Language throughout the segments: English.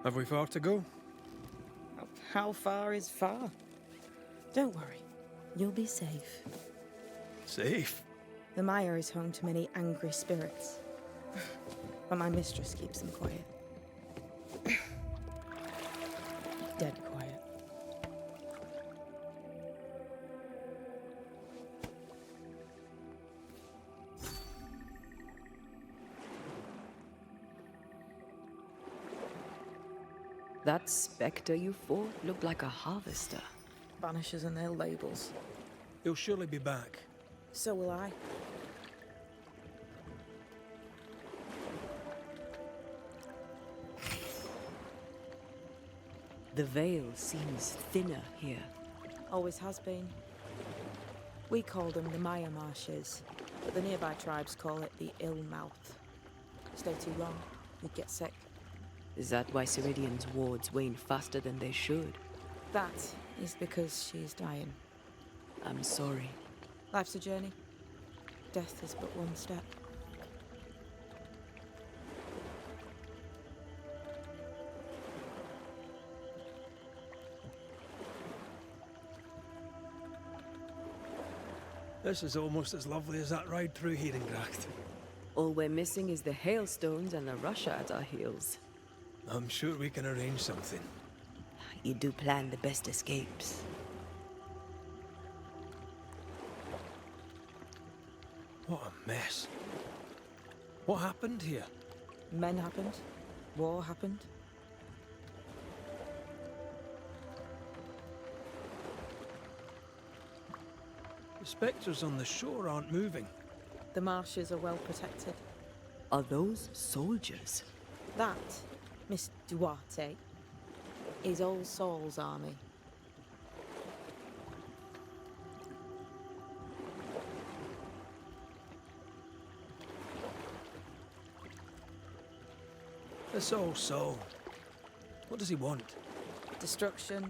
Have we far to go? How far is far? Don't worry, you'll be safe. Safe? The mire is home to many angry spirits, but my mistress keeps them quiet. Dead quiet. That spectre you fought looked like a harvester. Banishers and their labels. He'll surely be back. So will I. The veil seems thinner here. Always has been. We call them the Maya Marshes, but the nearby tribes call it the Ill Mouth. Stay too long, you'd get sick. Is that why Siridean's wards wane faster than they should? That is because she is dying. I'm sorry. Life's a journey. Death is but one step. This is almost as lovely as that ride through Herengracht. All we're missing is the hailstones and the Russia at our heels. I'm sure we can arrange something. You do plan the best escapes. What a mess. What happened here? Men happened. War happened. The spectres on the shore aren't moving. The marshes are well protected. Are those soldiers? That, Miss Duarte, is All Saul's army. This old soul. What does he want? Destruction,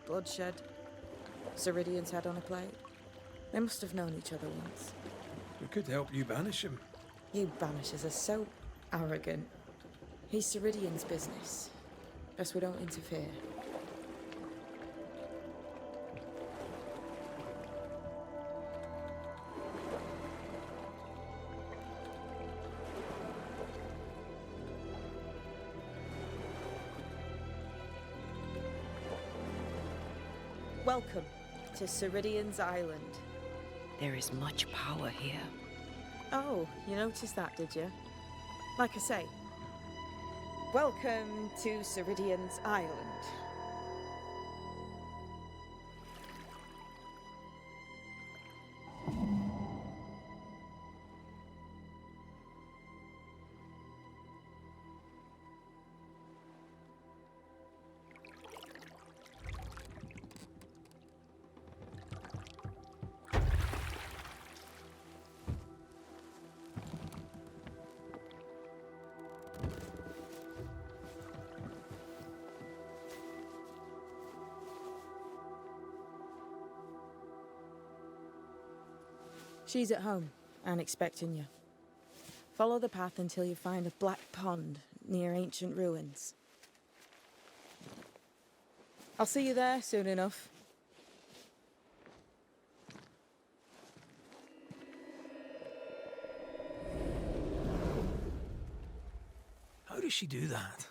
bloodshed, Siridean's head on a plate. They must have known each other once. We could help you banish him. You Banishers are so arrogant. He's Siridean's business. Best we don't interfere. Welcome to Siridean's Island. There is much power here. Oh, you noticed that, did you? Like I say, welcome to Siridean's Island. She's at home and expecting you. Follow the path until you find a black pond near ancient ruins. I'll see you there soon enough. How does she do that?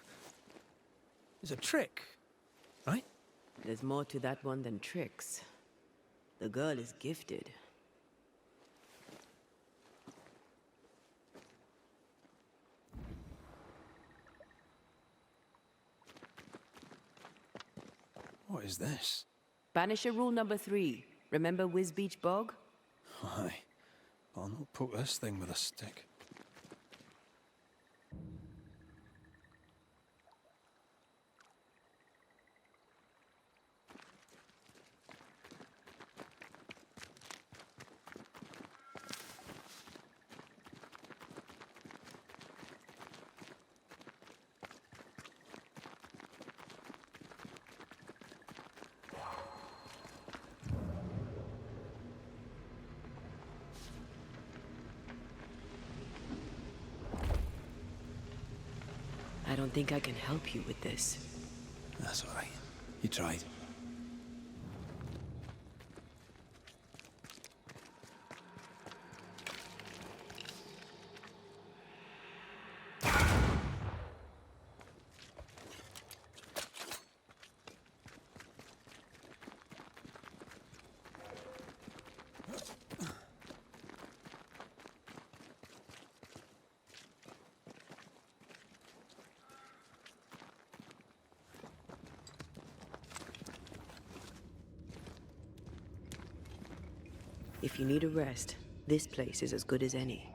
It's a trick, right? There's more to that one than tricks. The girl is gifted. What is this? Banisher rule number 3. Remember Wisbeach Bog? Aye. I'll not poke this thing with a stick. don't think I can help you with this. That's all right. You tried. If you need a rest, this place is as good as any.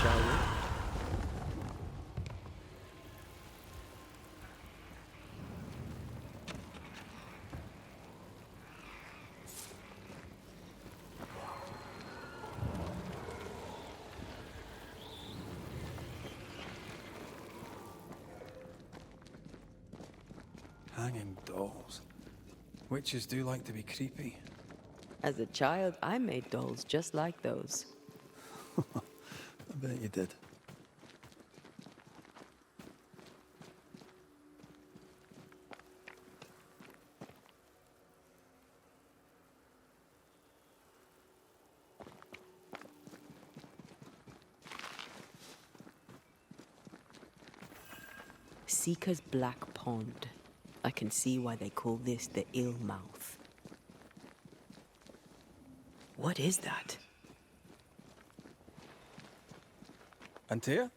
Shall we? Hanging dolls. Witches do like to be creepy. As a child, I made dolls just like those. I bet you did. Seeker's Black Pond. I can see why they call this the Ill Mouth. What is that? Antea?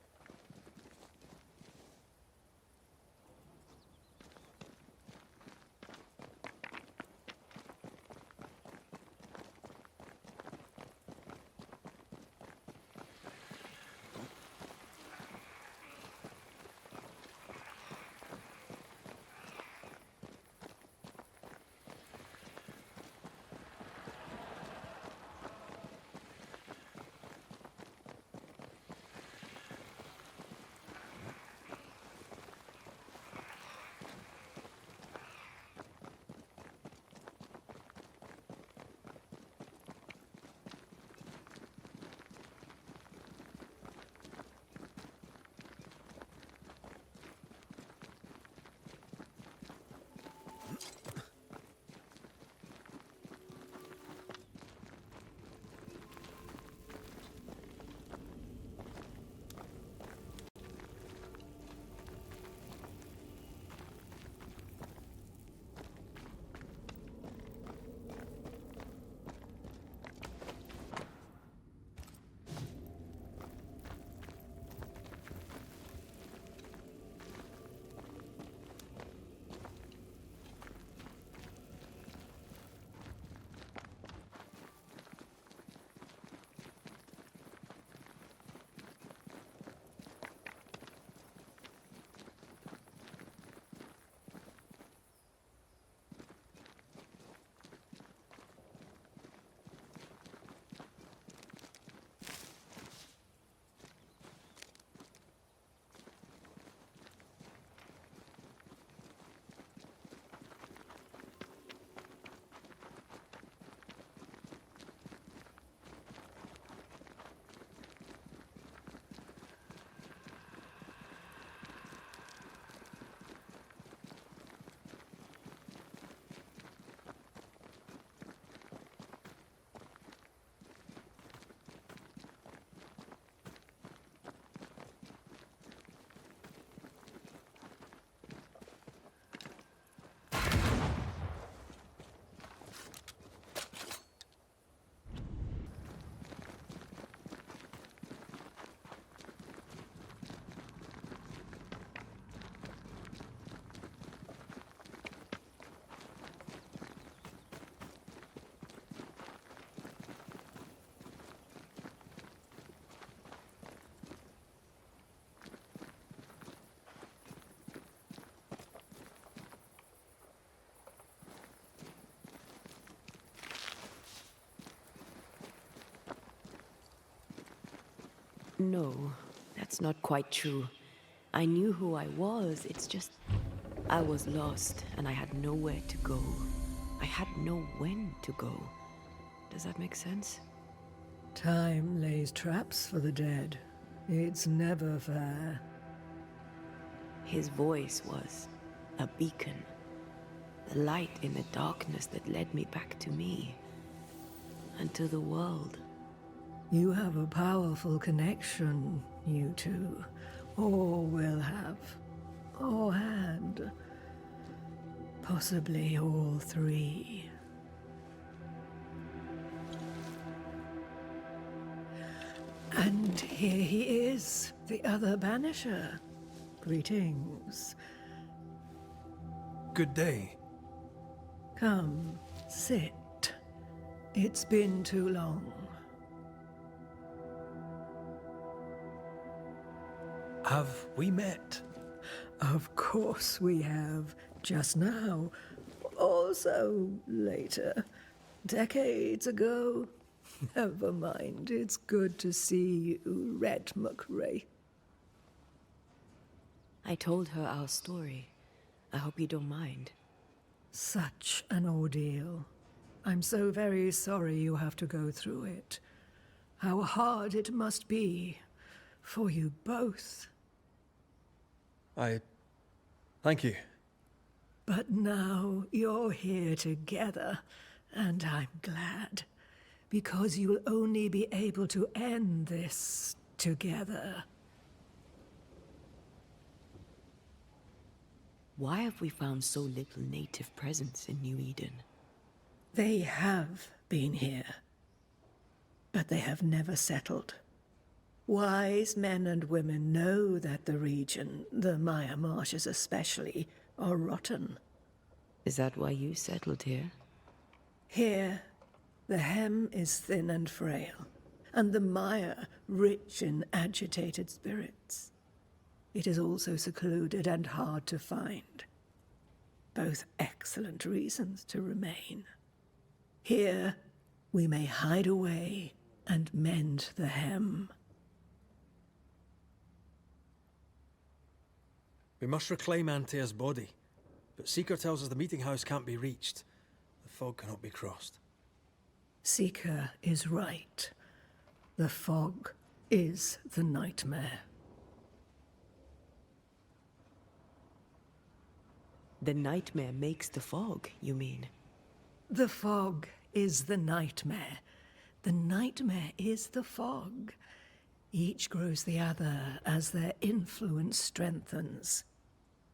No, that's not quite true. I knew who I was, it's just... I was lost, and I had nowhere to go. I had no when to go. Does that make sense? Time lays traps for the dead. It's never fair. His voice was a beacon. The light in the darkness that led me back to me. And to the world. You have a powerful connection, you two. Or will have. Or had. Possibly all three. And here he is, the other Banisher. Greetings. Good day. Come, sit. It's been too long. Have we met? Of course we have. Just now. Also later. Decades ago. Never mind. It's good to see you, Red McRae. I told her our story. I hope you don't mind. Such an ordeal. I'm so very sorry you have to go through it. How hard it must be for you both. Thank you. But now you're here together, and I'm glad. Because you'll only be able to end this together. Why have we found so little native presence in New Eden? They have been here, but they have never settled. Wise men and women know that the region, the Maya Marshes especially, are rotten. Is that why you settled here? Here, the hem is thin and frail, and the Maya rich in agitated spirits. It is also secluded and hard to find. Both excellent reasons to remain. Here, we may hide away and mend the hem. We must reclaim Antea's body, but Seeker tells us the meeting house can't be reached. The fog cannot be crossed. Seeker is right. The fog is the nightmare. The nightmare makes the fog, you mean? The fog is the nightmare. The nightmare is the fog. Each grows the other as their influence strengthens.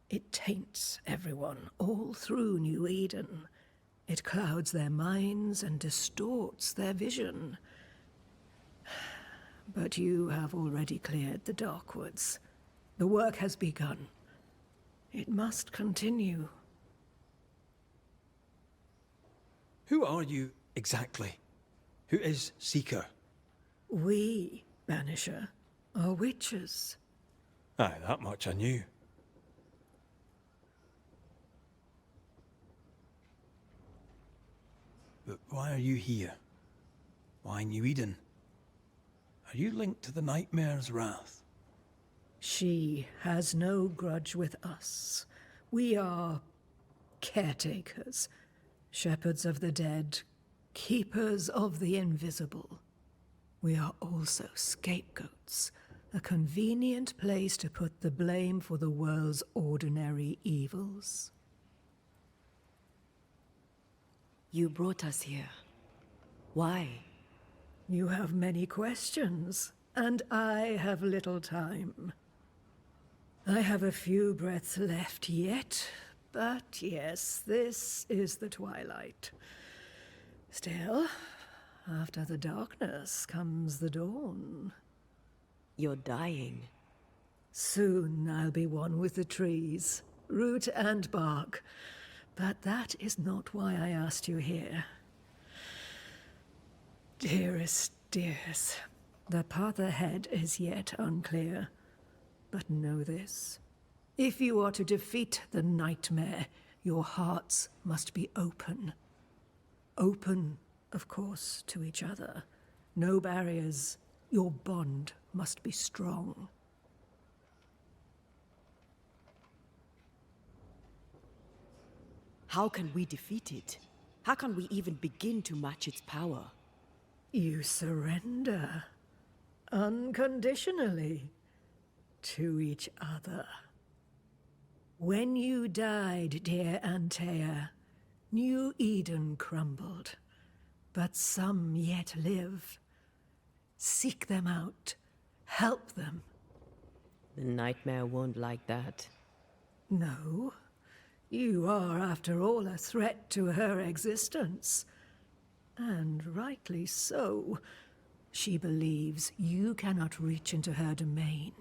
It taints everyone, all through New Eden. It clouds their minds and distorts their vision. But you have already cleared the Darkwoods. The work has begun. It must continue. Who are you exactly? Who is Seeker? We, Banisher, are witches. Aye, that much I knew. But why are you here? Why New Eden? Are you linked to the Nightmare's wrath? She has no grudge with us. We are caretakers, shepherds of the dead, keepers of the invisible. We are also scapegoats, a convenient place to put the blame for the world's ordinary evils. You brought us here. Why? You have many questions, and I have little time. I have a few breaths left yet, but yes, this is the twilight. Still, after the darkness comes the dawn. You're dying. Soon I'll be one with the trees, root and bark. But that is not why I asked you here. Dearest dears, the path ahead is yet unclear. But know this. If you are to defeat the nightmare, your hearts must be open. Open, of course, to each other. No barriers. Your bond must be strong. How can we defeat it? How can we even begin to match its power? You surrender unconditionally to each other. When you died, dear Antea, New Eden crumbled, but some yet live. Seek them out. Help them. The nightmare won't like that. No. You are, after all, a threat to her existence. And rightly so. She believes you cannot reach into her domain.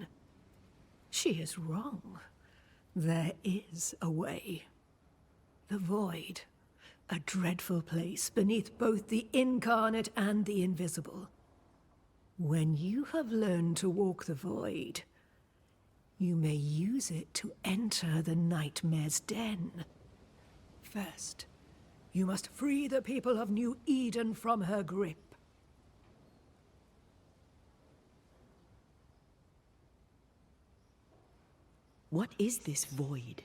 She is wrong. There is a way. The Void. A dreadful place beneath both the incarnate and the invisible. When you have learned to walk the Void, you may use it to enter the Nightmare's den. First, you must free the people of New Eden from her grip. What is this Void?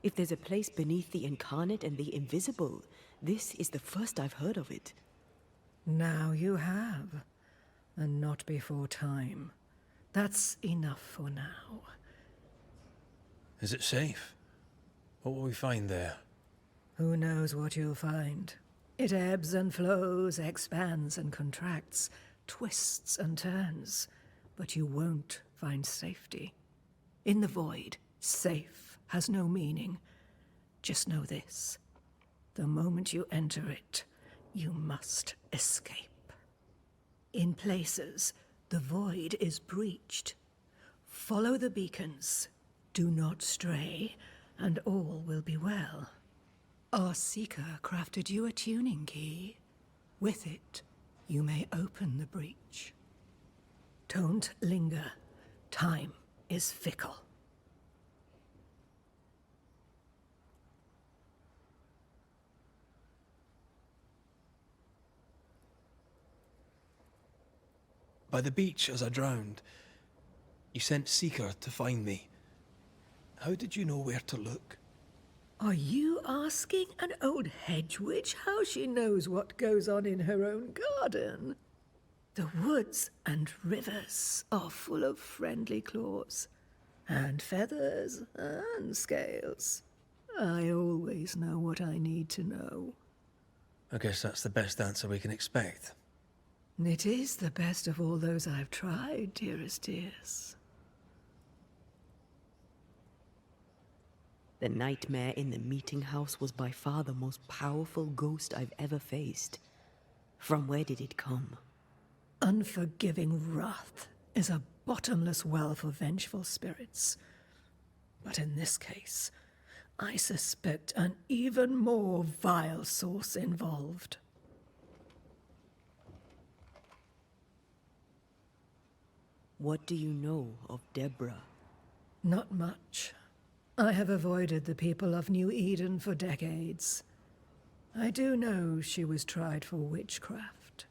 If there's a place beneath the incarnate and the invisible, this is the first I've heard of it. Now you have, and not before time. That's enough for now. Is it safe? What will we find there? Who knows what you'll find? It ebbs and flows, expands and contracts, twists and turns, but you won't find safety. In the Void, safe has no meaning. Just know this. The moment you enter it, you must escape. In places, the Void is breached. Follow the beacons. Do not stray, and all will be well. Our Seeker crafted you a tuning key. With it, you may open the breach. Don't linger. Time is fickle. By the beach as I drowned, you sent Seeker to find me. How did you know where to look? Are you asking an old hedge witch how she knows what goes on in her own garden? The woods and rivers are full of friendly claws, and feathers and scales. I always know what I need to know. I guess that's the best answer we can expect. It is the best of all those I've tried, dearest dears. The nightmare in the meeting house was by far the most powerful ghost I've ever faced. From where did it come? Unforgiving wrath is a bottomless well for vengeful spirits. But in this case, I suspect an even more vile source involved. What do you know of Deborah? Not much. I have avoided the people of New Eden for decades. I do know she was tried for witchcraft.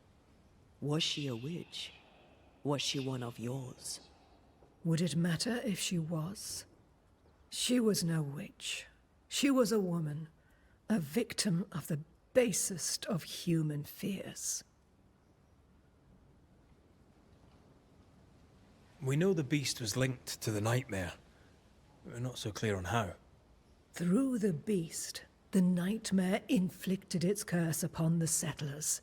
Was she a witch? Was she one of yours? Would it matter if she was? She was no witch. She was a woman, a victim of the basest of human fears. We know the beast was linked to the nightmare. We're not so clear on how. Through the beast, the nightmare inflicted its curse upon the settlers.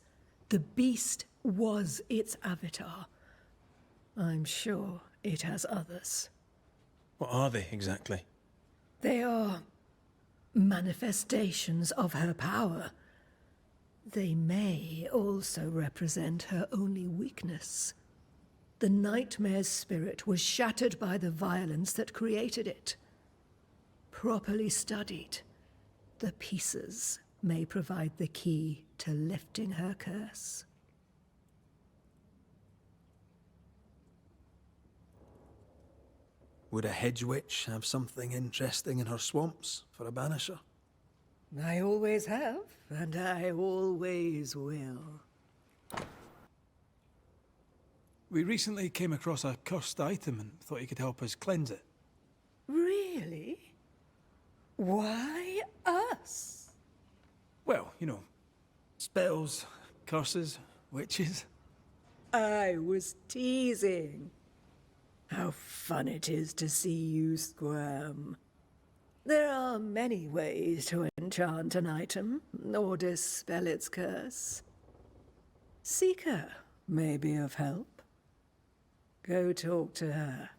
The beast was its avatar. I'm sure it has others. What are they exactly? They are manifestations of her power. They may also represent her only weakness. The nightmare's spirit was shattered by the violence that created it. Properly studied, the pieces may provide the key to lifting her curse. Would a hedge witch have something interesting in her swamps for a banisher? I always have, and I always will. We recently came across a cursed item and thought you could help us cleanse it. Really? Why us? Well, you know, spells, curses, witches. I was teasing. How fun it is to see you squirm. There are many ways to enchant an item or dispel its curse. Seeker may be of help. Go talk to her.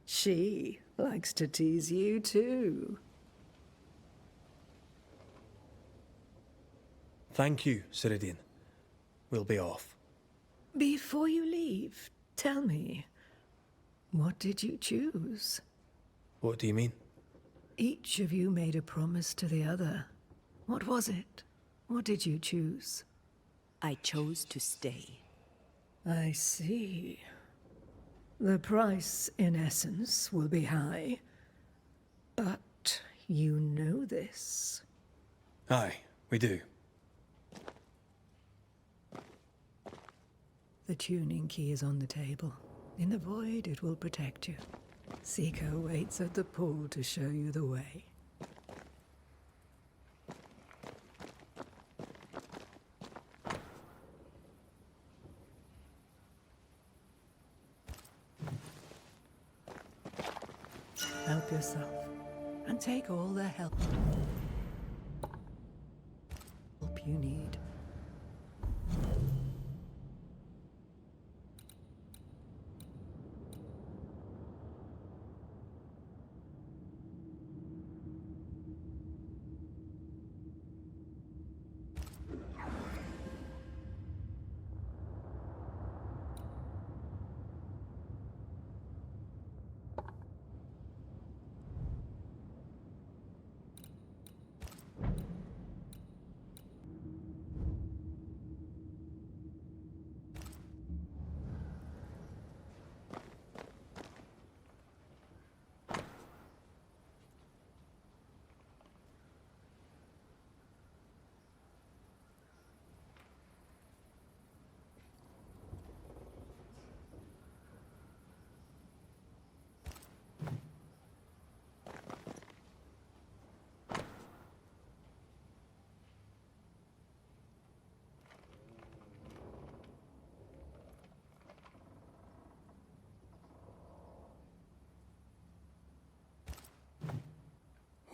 She likes to tease you too. Thank you, Siridean. We'll be off. Before you leave, tell me, what did you choose? What do you mean? Each of you made a promise to the other. What was it? What did you choose? I chose to stay. I see. The price, in essence, will be high. But you know this. Aye, we do. The tuning key is on the table. In the void, it will protect you. Seeker waits at the pool to show you the way. Help yourself, and take all the help you need.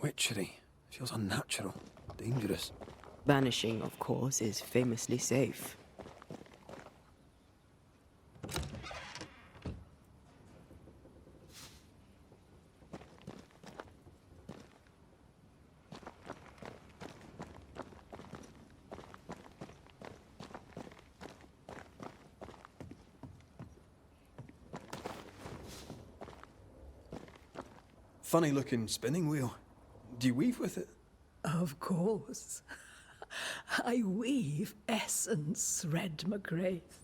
Witchery. Feels unnatural. Dangerous. Banishing, of course, is famously safe. Funny looking spinning wheel. Do you weave with it? Of course. I weave essence, Red McGrath.